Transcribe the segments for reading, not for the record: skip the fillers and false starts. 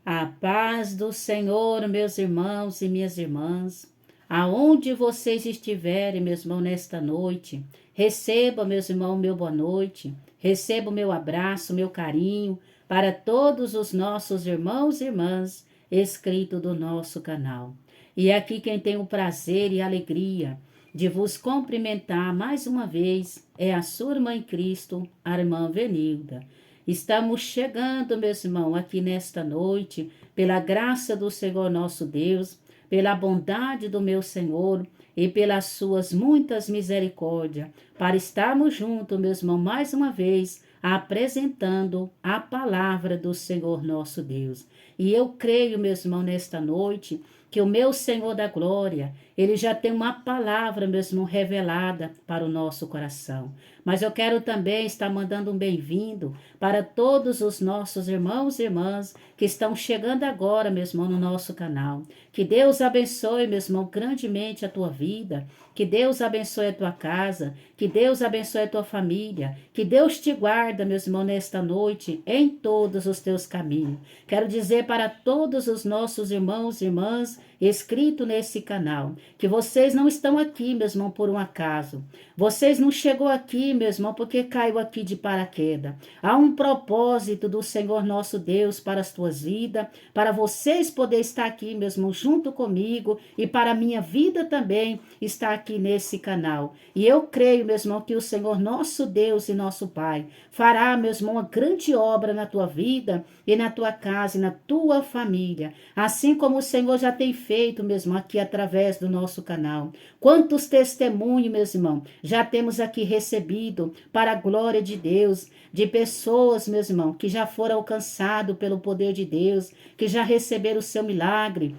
A paz do Senhor, meus irmãos e minhas irmãs, aonde vocês estiverem, meus irmãos, nesta noite, receba, meus irmãos, meu boa noite, receba o meu abraço, meu carinho para todos os nossos irmãos e irmãs inscritos do nosso canal. E aqui quem tem o prazer e a alegria de vos cumprimentar mais uma vez é a sua irmã em Cristo, a irmã Venilda. Estamos chegando, meus irmãos, aqui nesta noite, pela graça do Senhor nosso Deus, pela bondade do meu Senhor e pelas suas muitas misericórdias, para estarmos juntos, meus irmãos, mais uma vez, apresentando a palavra do Senhor nosso Deus. E eu creio, meus irmãos, nesta noite, que o meu Senhor da glória, ele já tem uma palavra, meus irmãos, revelada para o nosso coração. Mas eu quero também estar mandando um bem-vindo para todos os nossos irmãos e irmãs que estão chegando agora, meu irmão, no nosso canal. Que Deus abençoe, meu irmão, grandemente a tua vida. Que Deus abençoe a tua casa. Que Deus abençoe a tua família. Que Deus te guarda, meus irmãos, nesta noite, em todos os teus caminhos. Quero dizer para todos os nossos irmãos e irmãs inscritos nesse canal, que vocês não estão aqui, meu irmão, por um acaso. Vocês não chegou aqui, meu irmão, porque caiu aqui de paraquedas. Há um propósito do Senhor nosso Deus para as tuas vidas, para vocês poderem estar aqui, meu irmão, junto comigo e para a minha vida também estar aqui nesse canal. E eu creio, meu irmão, que o Senhor nosso Deus e nosso Pai fará, meu irmão, uma grande obra na tua vida e na tua casa e na tua família, assim como o Senhor já tem feito, meu irmão, aqui através do nosso canal. Quantos testemunhos, meus irmãos, já temos aqui recebido para a glória de Deus, de pessoas, meus irmãos, que já foram alcançados pelo poder de Deus, que já receberam o seu milagre,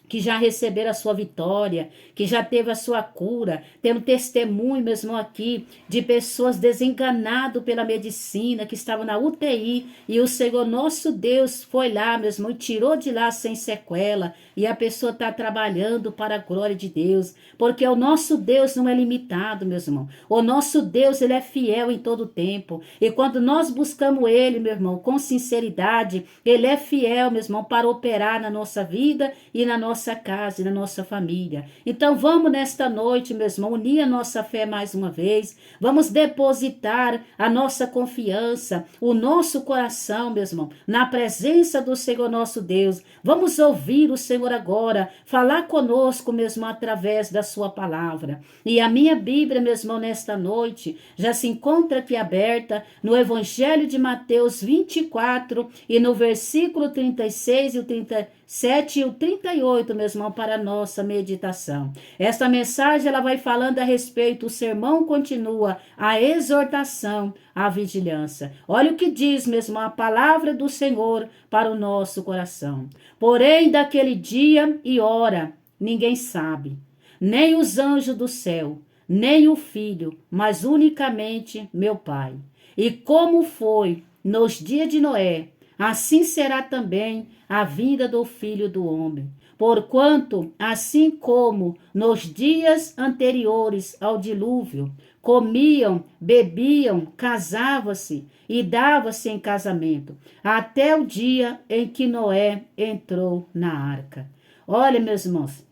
que já receberam a sua vitória, que já teve a sua cura. Temos testemunho mesmo aqui de pessoas desenganadas pela medicina, que estavam na UTI, e o Senhor nosso Deus foi lá mesmo e tirou de lá sem sequela, e a pessoa está trabalhando para a glória de Deus, porque o nosso Deus não é limitado, meus irmãos. O nosso Deus, ele é fiel em todo tempo, e quando nós buscamos ele, meu irmão, com sinceridade, ele é fiel, meu irmão, para operar na nossa vida e na nossa casa e na nossa família. Então vamos nesta noite, meu irmão, unir a nossa fé mais uma vez. Vamos depositar a nossa confiança, o nosso coração, meu irmão, na presença do Senhor nosso Deus. Vamos ouvir o Senhor agora, falar conosco, meu irmão, através da sua palavra. E a minha Bíblia, meu irmão, nesta noite, já se encontra aqui aberta no Evangelho de Mateus 24 e no versículo 36 e o 37 e o 38, meu irmão, para a nossa meditação. Esta mensagem, ela vai falando a respeito, o sermão continua, a exortação, a vigilância. Olha o que diz, meu irmão, a palavra do Senhor para o nosso coração. Porém, daquele dia e hora, ninguém sabe, nem os anjos do céu, nem o Filho, mas unicamente meu Pai. E como foi nos dias de Noé, assim será também a vinda do Filho do Homem. Porquanto, assim como nos dias anteriores ao dilúvio, comiam, bebiam, casavam-se e davam-se em casamento, até o dia em que Noé entrou na arca. Olha, meus irmãos,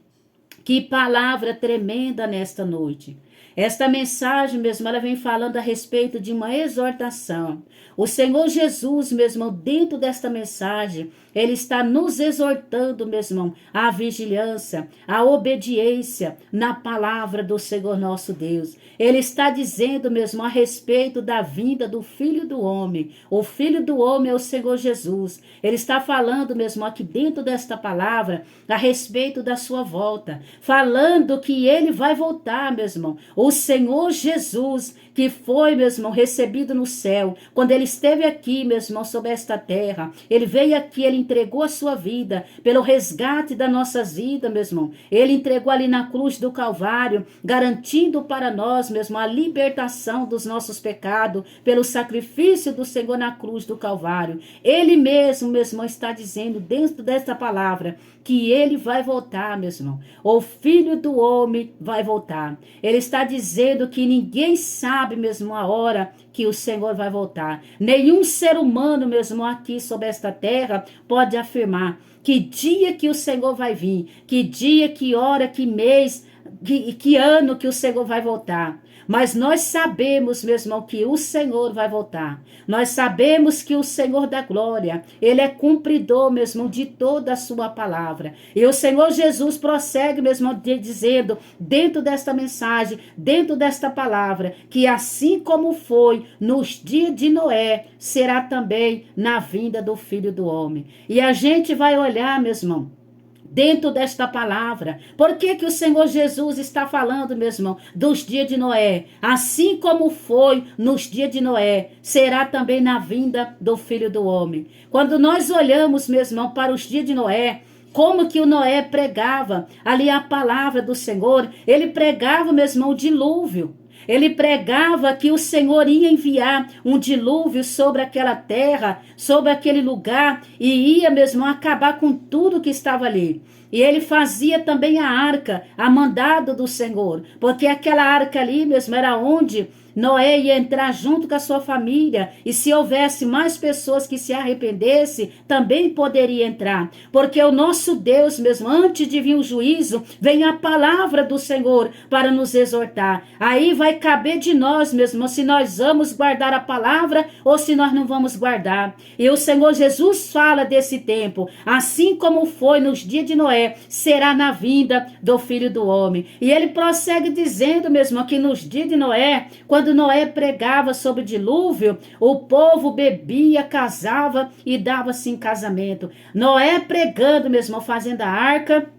que palavra tremenda nesta noite. Esta mensagem, mesmo, ela vem falando a respeito de uma exortação. O Senhor Jesus, meu irmão, dentro desta mensagem, ele está nos exortando, meu irmão, à vigilância, à obediência na palavra do Senhor nosso Deus. Ele está dizendo, meu irmão, a respeito da vinda do Filho do Homem. O Filho do Homem é o Senhor Jesus. Ele está falando, meu irmão, aqui dentro desta palavra, a respeito da sua volta. Falando que ele vai voltar, meu irmão. O Senhor Jesus, que foi, meu irmão, recebido no céu, quando ele esteve aqui, meu irmão, sobre esta terra, ele veio aqui, ele entregou a sua vida pelo resgate das nossas vidas, meu irmão. Ele entregou ali na cruz do Calvário, garantindo para nós, meu irmão, a libertação dos nossos pecados pelo sacrifício do Senhor na cruz do Calvário. Ele mesmo, meu irmão, está dizendo dentro desta palavra que ele vai voltar, meu irmão. O Filho do Homem vai voltar. Ele está dizendo que ninguém sabe sabe mesmo a hora que o Senhor vai voltar. Nenhum ser humano mesmo aqui sobre esta terra pode afirmar que dia que o Senhor vai vir, que dia, que hora, que mês, que ano que o Senhor vai voltar. Mas nós sabemos, meu irmão, que o Senhor vai voltar. Nós sabemos que o Senhor da glória, ele é cumpridor, meu irmão, de toda a sua palavra. E o Senhor Jesus prossegue, meu irmão, dizendo, dentro desta mensagem, dentro desta palavra, que assim como foi nos dias de Noé, será também na vinda do Filho do Homem. E a gente vai olhar, meu irmão, dentro desta palavra. Por que que o Senhor Jesus está falando, meu irmão, dos dias de Noé? Assim como foi nos dias de Noé, será também na vinda do Filho do Homem. Quando nós olhamos, meu irmão, para os dias de Noé, como que o Noé pregava ali a palavra do Senhor, ele pregava, meu irmão, o dilúvio. Ele pregava que o Senhor ia enviar um dilúvio sobre aquela terra, sobre aquele lugar, e ia mesmo acabar com tudo que estava ali. E ele fazia também a arca, a mandado do Senhor, porque aquela arca ali mesmo era onde Noé ia entrar junto com a sua família, e se houvesse mais pessoas que se arrependessem, também poderia entrar, porque o nosso Deus mesmo, antes de vir o juízo, vem a palavra do Senhor para nos exortar. Aí vai caber de nós mesmo, se nós vamos guardar a palavra ou se nós não vamos guardar. E o Senhor Jesus fala desse tempo, assim como foi nos dias de Noé, será na vinda do Filho do Homem. E ele prossegue dizendo mesmo que nos dias de Noé, quando Noé pregava sobre o dilúvio, o povo bebia, casava e dava-se em casamento. Noé pregando mesmo, fazendo a arca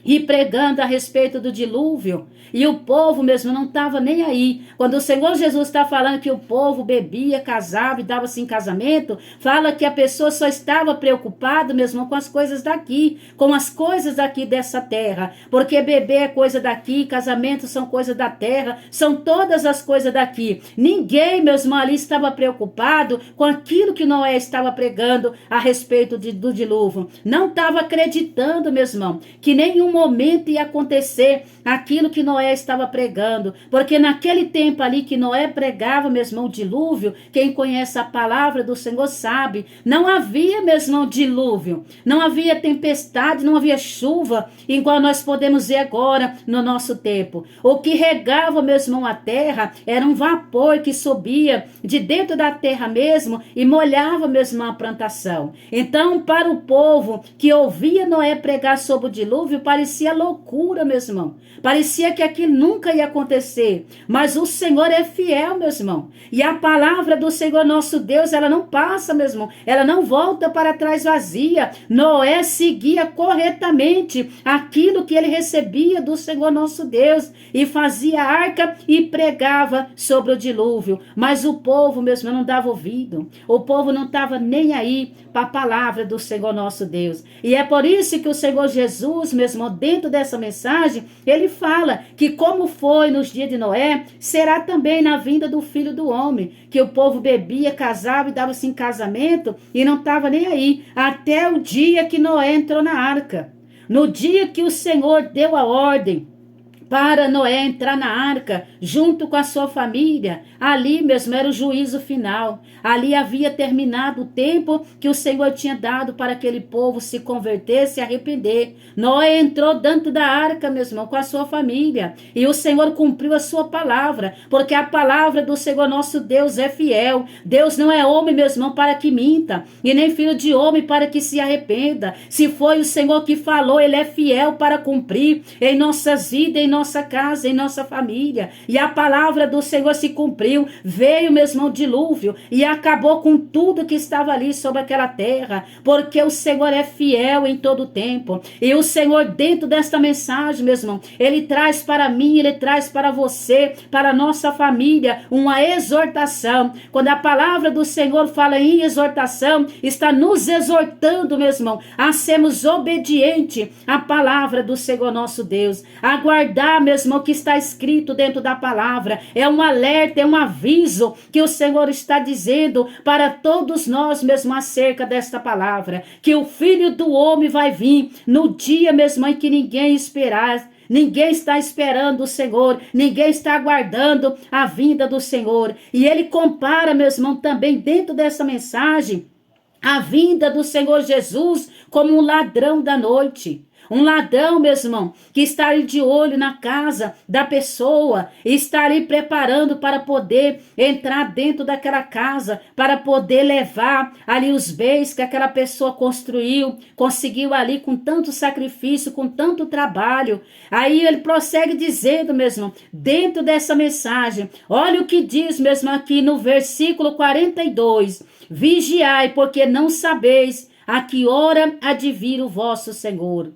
e pregando a respeito do dilúvio. E o povo mesmo não estava nem aí. Quando o Senhor Jesus está falando que o povo bebia, casava e dava-se em casamento, fala que a pessoa só estava preocupada mesmo com as coisas daqui, com as coisas daqui dessa terra. Porque beber é coisa daqui, casamento são coisas da terra, são todas as coisas daqui. Ninguém mesmo ali estava preocupado com aquilo que Noé estava pregando a respeito do dilúvio. Não estava acreditando, meus irmãos, que nenhum momento ia acontecer aquilo que Noé estava pregando, porque naquele tempo ali que Noé pregava, meu irmão, o dilúvio, quem conhece a palavra do Senhor sabe, não havia, meu irmão, dilúvio, não havia tempestade, não havia chuva, igual nós podemos ver agora no nosso tempo. O que regava, meu irmão, a terra era um vapor que subia de dentro da terra mesmo e molhava, meu irmão, a plantação. Então, para o povo que ouvia Noé pregar sobre o dilúvio, parecia loucura, meu irmão. Parecia que aquilo nunca ia acontecer. Mas o Senhor é fiel, meus irmãos. E a palavra do Senhor nosso Deus, ela não passa, meu irmão. Ela não volta para trás vazia. Noé seguia corretamente aquilo que ele recebia do Senhor nosso Deus. E fazia arca e pregava sobre o dilúvio. Mas o povo, meus irmãos, não dava ouvido. O povo não estava nem aí para a palavra do Senhor nosso Deus. E é por isso que o Senhor Jesus, meu irmão, dentro dessa mensagem, ele fala que como foi nos dias de Noé, será também na vinda do Filho do Homem, que o povo bebia, casava e dava-se em casamento e não estava nem aí, até o dia que Noé entrou na arca. No dia que o Senhor deu a ordem para Noé entrar na arca, junto com a sua família, ali mesmo era o juízo final. Ali havia terminado o tempo que o Senhor tinha dado para aquele povo se converter, se arrepender. Noé entrou dentro da arca, meu irmão, com a sua família. E o Senhor cumpriu a sua palavra, porque a palavra do Senhor nosso Deus é fiel. Deus não é homem, meu irmão, para que minta, e nem filho de homem para que se arrependa. Se foi o Senhor que falou, ele é fiel para cumprir em nossas vidas, em nossa casa, em nossa família. E a palavra do Senhor se cumpriu. Veio, meu irmão, dilúvio e acabou com tudo que estava ali sobre aquela terra, porque o Senhor é fiel em todo o tempo. E o Senhor, dentro desta mensagem, meu irmão, ele traz para mim, ele traz para você, para a nossa família, uma exortação. Quando a palavra do Senhor fala em exortação, está nos exortando, meu irmão, a sermos obedientes à palavra do Senhor nosso Deus, a guardar, meu irmão, o que está escrito dentro da palavra. É um alerta, é um aviso que o Senhor está dizendo para todos nós mesmo acerca desta palavra, que o Filho do Homem vai vir no dia mesmo em que ninguém esperar. ninguém está esperando o Senhor, ninguém está aguardando a vinda do Senhor. E ele compara, meus irmãos, também dentro dessa mensagem, a vinda do Senhor Jesus como um ladrão da noite. Um ladrão, meu irmão, que está ali de olho na casa da pessoa, está ali preparando para poder entrar dentro daquela casa, para poder levar ali os bens que aquela pessoa construiu, conseguiu ali com tanto sacrifício, com tanto trabalho. Aí ele prossegue dizendo, meu irmão, dentro dessa mensagem, olha o que diz, meu irmão, aqui no versículo 42, vigiai, porque não sabeis a que hora há de vir o vosso Senhor.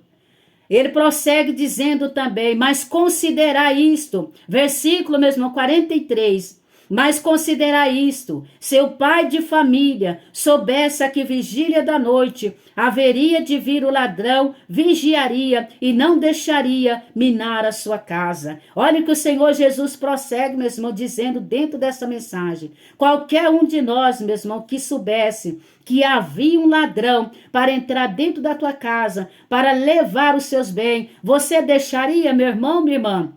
Ele prossegue dizendo também, mas considerai isto, versículo mesmo 43, mas considerai isto, se o pai de família soubesse a que vigília da noite haveria de vir o ladrão, vigiaria e não deixaria minar a sua casa. Olha que o Senhor Jesus prossegue, meu irmão, dizendo dentro dessa mensagem, qualquer um de nós, meu irmão, que soubesse que havia um ladrão para entrar dentro da tua casa, para levar os seus bens, você deixaria, meu irmão, minha irmã?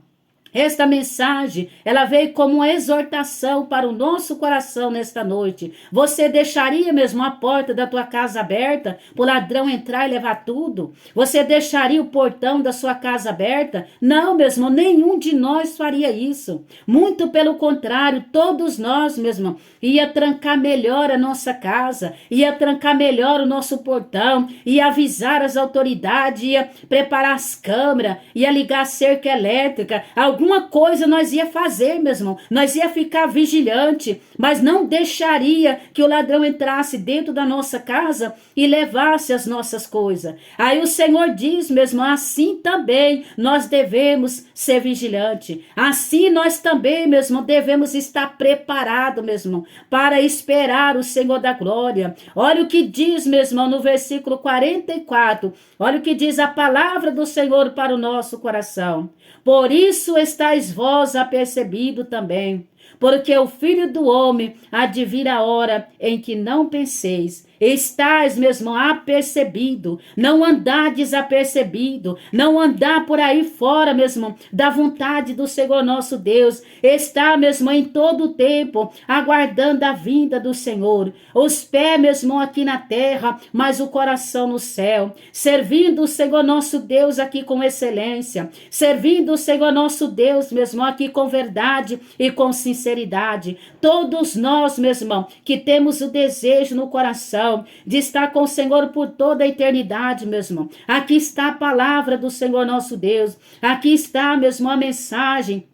Esta mensagem, ela veio como uma exortação para o nosso coração nesta noite. Você deixaria mesmo a porta da tua casa aberta para o ladrão entrar e levar tudo? Você deixaria o portão da sua casa aberta? Não, mesmo, nenhum de nós faria isso. Muito pelo contrário, todos nós, mesmo, ia trancar melhor a nossa casa, ia trancar melhor o nosso portão, ia avisar as autoridades, ia preparar as câmeras, ia ligar a cerca elétrica, alguma coisa nós ia fazer, meu irmão. Nós ia ficar vigilante, mas não deixaria que o ladrão entrasse dentro da nossa casa e levasse as nossas coisas. Aí o Senhor diz, meu irmão, assim também nós devemos ser vigilantes. Assim nós também, meu irmão, devemos estar preparados, meu irmão, para esperar o Senhor da glória. Olha o que diz, meu irmão, no versículo 44. Olha o que diz a palavra do Senhor para o nosso coração. Por isso estáis vós apercebido também, porque o Filho do Homem há de vir a hora em que não penseis. Estais mesmo apercebido, não andar desapercebido, não andar por aí fora mesmo da vontade do Senhor nosso Deus, está mesmo em todo o tempo aguardando a vinda do Senhor, os pés mesmo aqui na terra, mas o coração no céu, servindo o Senhor nosso Deus aqui com excelência, servindo o Senhor nosso Deus mesmo aqui com verdade e com sinceridade. Todos nós, meu irmão, que temos o desejo no coração de estar com o Senhor por toda a eternidade, meu irmão. Aqui está a palavra do Senhor nosso Deus. Aqui está, meu irmão, a mensagem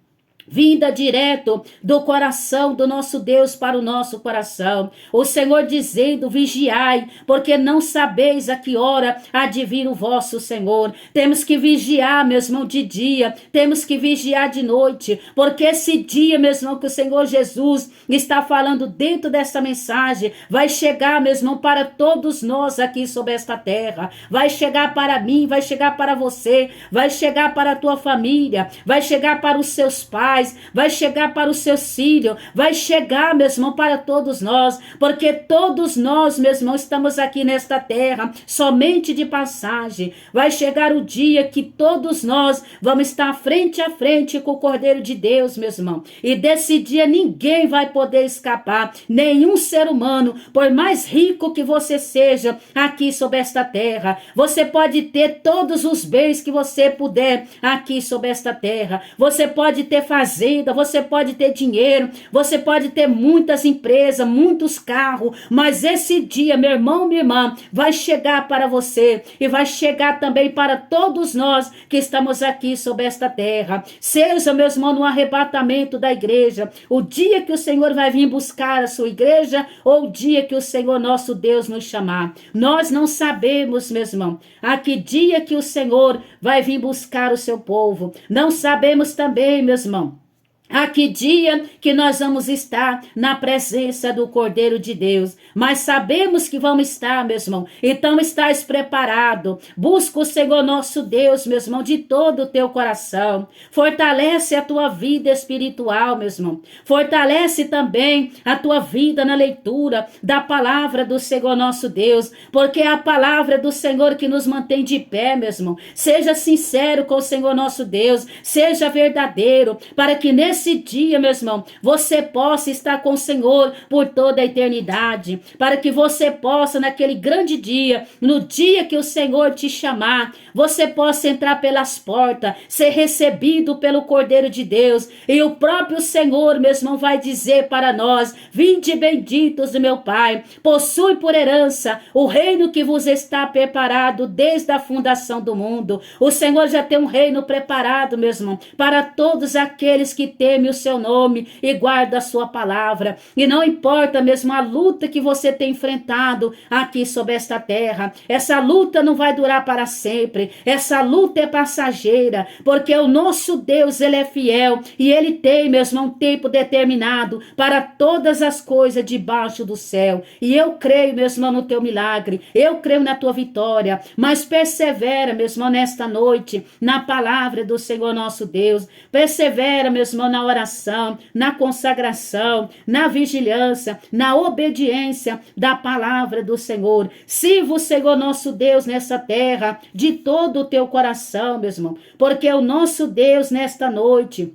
vinda direto do coração do nosso Deus para o nosso coração. O Senhor dizendo, vigiai, porque não sabeis a que hora há de vir o vosso Senhor. Temos que vigiar, meu irmão, de dia, temos que vigiar de noite, porque esse dia, meu irmão, que o Senhor Jesus está falando dentro dessa mensagem, vai chegar, meu irmão, para todos nós aqui sobre esta terra, vai chegar para mim, vai chegar para você, vai chegar para a tua família, vai chegar para os seus pais, vai chegar para os seus filhos, vai chegar, meu irmão, para todos nós, porque todos nós, meu irmão, estamos aqui nesta terra somente de passagem. Vai chegar o dia que todos nós vamos estar frente a frente com o Cordeiro de Deus, meu irmão, e desse dia ninguém vai poder escapar, nenhum ser humano, por mais rico que você seja aqui sobre esta terra. Você pode ter todos os bens que você puder aqui sobre esta terra, você pode ter fazenda, você pode ter dinheiro, você pode ter muitas empresas, muitos carros, mas esse dia, meu irmão, minha irmã, vai chegar para você e vai chegar também para todos nós que estamos aqui sobre esta terra. Seja, meu irmão, no arrebatamento da igreja, o dia que o Senhor vai vir buscar a sua igreja ou o dia que o Senhor nosso Deus nos chamar. Nós não sabemos, meu irmão, a que dia que o Senhor vai vir buscar o seu povo. Não sabemos também, meu irmão, A que dia que nós vamos estar na presença do Cordeiro de Deus, mas sabemos que vamos estar, meu irmão, então estás preparado, busca o Senhor nosso Deus, meu irmão, de todo o teu coração, fortalece a tua vida espiritual, meu irmão, fortalece também a tua vida na leitura da palavra do Senhor nosso Deus, porque é a palavra do Senhor que nos mantém de pé, meu irmão, seja sincero com o Senhor nosso Deus, seja verdadeiro, para que nesse dia, meu irmão, você possa estar com o Senhor por toda a eternidade, para que você possa, naquele grande dia, no dia que o Senhor te chamar, você possa entrar pelas portas, ser recebido pelo Cordeiro de Deus, e o próprio Senhor, meu irmão, vai dizer para nós: vinde benditos do meu Pai, possui por herança o reino que vos está preparado desde a fundação do mundo. O Senhor já tem um reino preparado, meu irmão, para todos aqueles que temem o seu nome e guardam a sua palavra. E não importa mesmo a luta que você tem enfrentado aqui sobre esta terra, essa luta não vai durar para sempre, essa luta é passageira, porque o nosso Deus, ele é fiel e ele tem mesmo um tempo determinado para todas as coisas debaixo do céu. E eu creio, meu irmão, no teu milagre, eu creio na tua vitória, mas persevera, meu irmão, nesta noite, na palavra do Senhor nosso Deus, persevera, meu irmão, na oração, na consagração, na vigilância, na obediência da palavra do Senhor. Sirva o Senhor nosso Deus nessa terra de todo o teu coração, meu irmão, porque o nosso Deus nesta noite,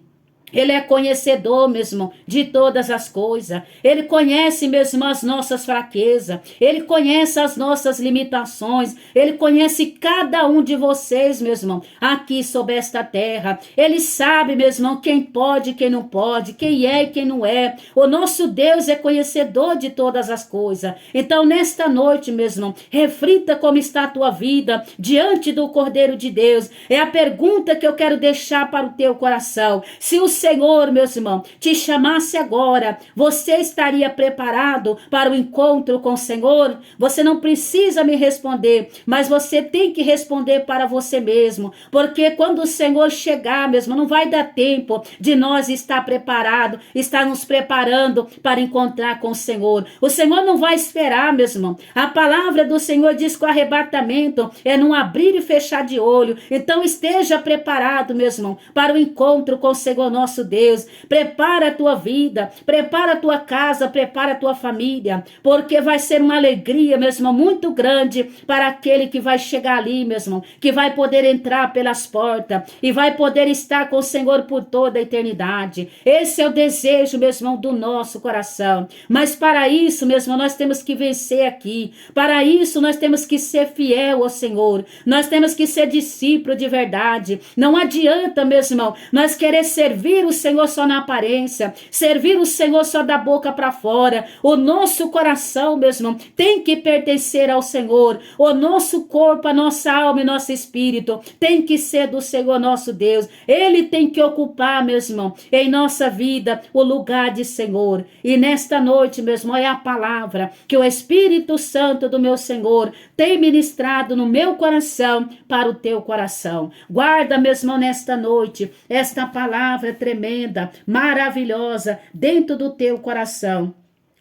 ele é conhecedor, meu irmão, de todas as coisas. Ele conhece, meu irmão, as nossas fraquezas. Ele conhece as nossas limitações. Ele conhece cada um de vocês, meu irmão, aqui sobre esta terra. Ele sabe, meu irmão, quem pode e quem não pode, quem é e quem não é. O nosso Deus é conhecedor de todas as coisas. Então, nesta noite, meu irmão, reflita como está a tua vida diante do Cordeiro de Deus. É a pergunta que eu quero deixar para o teu coração. Se o Senhor, meus irmãos, te chamasse agora, você estaria preparado para o encontro com o Senhor? Você não precisa me responder, mas você tem que responder para você mesmo, porque quando o Senhor chegar, meu irmão, não vai dar tempo de nós estar preparado, estar nos preparando para encontrar com o Senhor. O Senhor não vai esperar, meu irmão. A palavra do Senhor diz que o arrebatamento é num abrir e fechar de olho. Então esteja preparado, meu irmão, para o encontro com o Senhor nosso Deus. Prepara a tua vida, prepara a tua casa, prepara a tua família, porque vai ser uma alegria, meu irmão, muito grande para aquele que vai chegar ali, meu irmão, que vai poder entrar pelas portas e vai poder estar com o Senhor por toda a eternidade. Esse é o desejo, meu irmão, do nosso coração. Mas para isso, meu irmão, nós temos que vencer aqui. Para isso, nós temos que ser fiel ao Senhor. Nós temos que ser discípulo de verdade. Não adianta, meu irmão, nós querer servir o Senhor só na aparência, servir o Senhor só da boca para fora. O nosso coração, meu irmão, tem que pertencer ao Senhor. O nosso corpo, a nossa alma e nosso espírito tem que ser do Senhor nosso Deus. Ele tem que ocupar, meu irmão, em nossa vida o lugar de Senhor. E nesta noite, meu irmão, é a palavra que o Espírito Santo do meu Senhor tem ministrado no meu coração para o teu coração. Guarda, meu irmão, nesta noite esta palavra tremenda, maravilhosa, dentro do teu coração.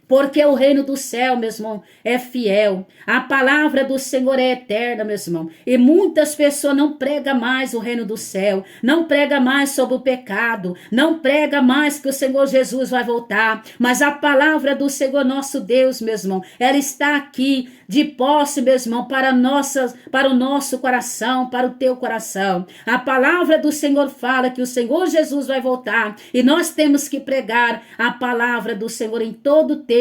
Porque o reino do céu, meu irmão, é fiel. A palavra do Senhor é eterna, meu irmão. E muitas pessoas não pregam mais o reino do céu. Não pregam mais sobre o pecado. Não pregam mais que o Senhor Jesus vai voltar. Mas a palavra do Senhor nosso Deus, meu irmão, ela está aqui de posse, meu irmão, para o nosso coração, para o teu coração. A palavra do Senhor fala que o Senhor Jesus vai voltar. E nós temos que pregar a palavra do Senhor em todo o tempo,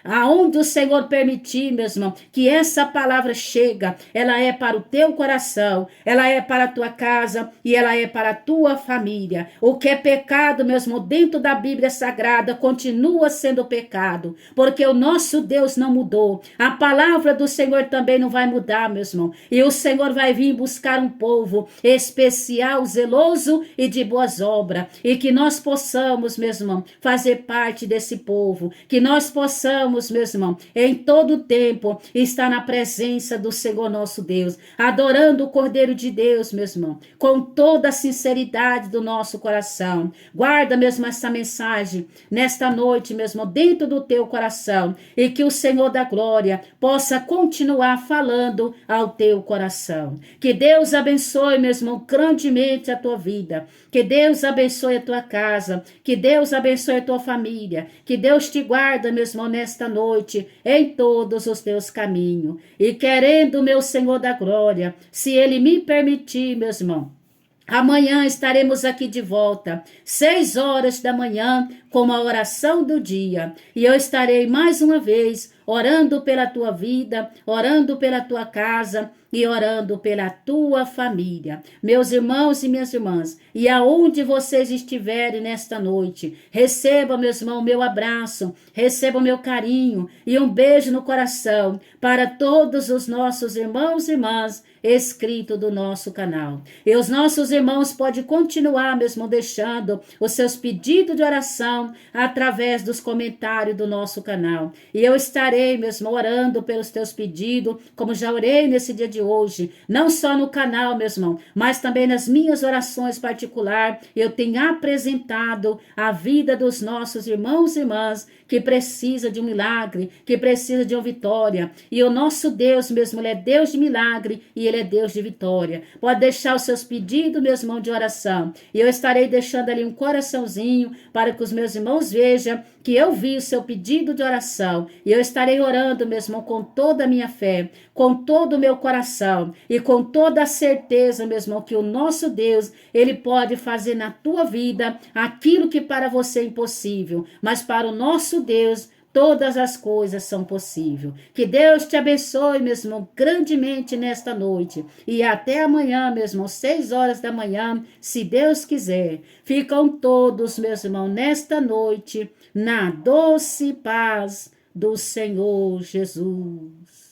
aonde o Senhor permitir, meu irmão, que essa palavra chega, ela é para o teu coração, ela é para a tua casa e ela é para a tua família. O que é pecado, meu irmão, dentro da Bíblia Sagrada, continua sendo pecado, porque o nosso Deus não mudou. A palavra do Senhor também não vai mudar, meu irmão. E o Senhor vai vir buscar um povo especial, zeloso e de boas obras. E que nós possamos, meu irmão, fazer parte desse povo. Que nós nós possamos, meus irmãos, em todo o tempo, estar na presença do Senhor nosso Deus, adorando o Cordeiro de Deus, meus irmãos, com toda a sinceridade do nosso coração. Guarda mesmo essa mensagem nesta noite, meu irmão, dentro do teu coração, e que o Senhor da glória possa continuar falando ao teu coração. Que Deus abençoe, meu irmão, grandemente a tua vida. Que Deus abençoe a tua casa. Que Deus abençoe a tua família. Que Deus te guarda, meu irmão, nesta noite, em todos os teus caminhos. E querendo, meu Senhor da glória, se Ele me permitir, meus irmãos, amanhã estaremos aqui de volta, 6 horas da manhã, com a oração do dia. E eu estarei mais uma vez orando pela tua vida, orando pela tua casa e orando pela tua família. Meus irmãos e minhas irmãs, e aonde vocês estiverem nesta noite, receba, meus irmãos, meu abraço, receba meu carinho e um beijo no coração para todos os nossos irmãos e irmãs inscritos do nosso canal. E os nossos irmãos podem continuar mesmo deixando os seus pedidos de oração através dos comentários do nosso canal. E eu estarei mesmo orando pelos teus pedidos, como já orei nesse dia de hoje, não só no canal, meu irmão, mas também nas minhas orações particulares. Eu tenho apresentado a vida dos nossos irmãos e irmãs que precisa de um milagre, que precisa de uma vitória. E o nosso Deus mesmo, Ele é Deus de milagre e Ele é Deus de vitória. Pode deixar os seus pedidos, meus irmãos, de oração. E eu estarei deixando ali um coraçãozinho para que os meus irmãos vejam que eu vi o seu pedido de oração. E eu estarei orando, meu irmão, com toda a minha fé, com todo o meu coração e com toda a certeza, meu irmão, que o nosso Deus, Ele pode fazer na tua vida aquilo que para você é impossível, mas para o nosso Deus, todas as coisas são possíveis. Que Deus te abençoe, meu irmão, grandemente nesta noite. E até amanhã, meu irmão, 6 horas da manhã, se Deus quiser. Ficam todos, meus irmãos, nesta noite, na doce paz do Senhor Jesus.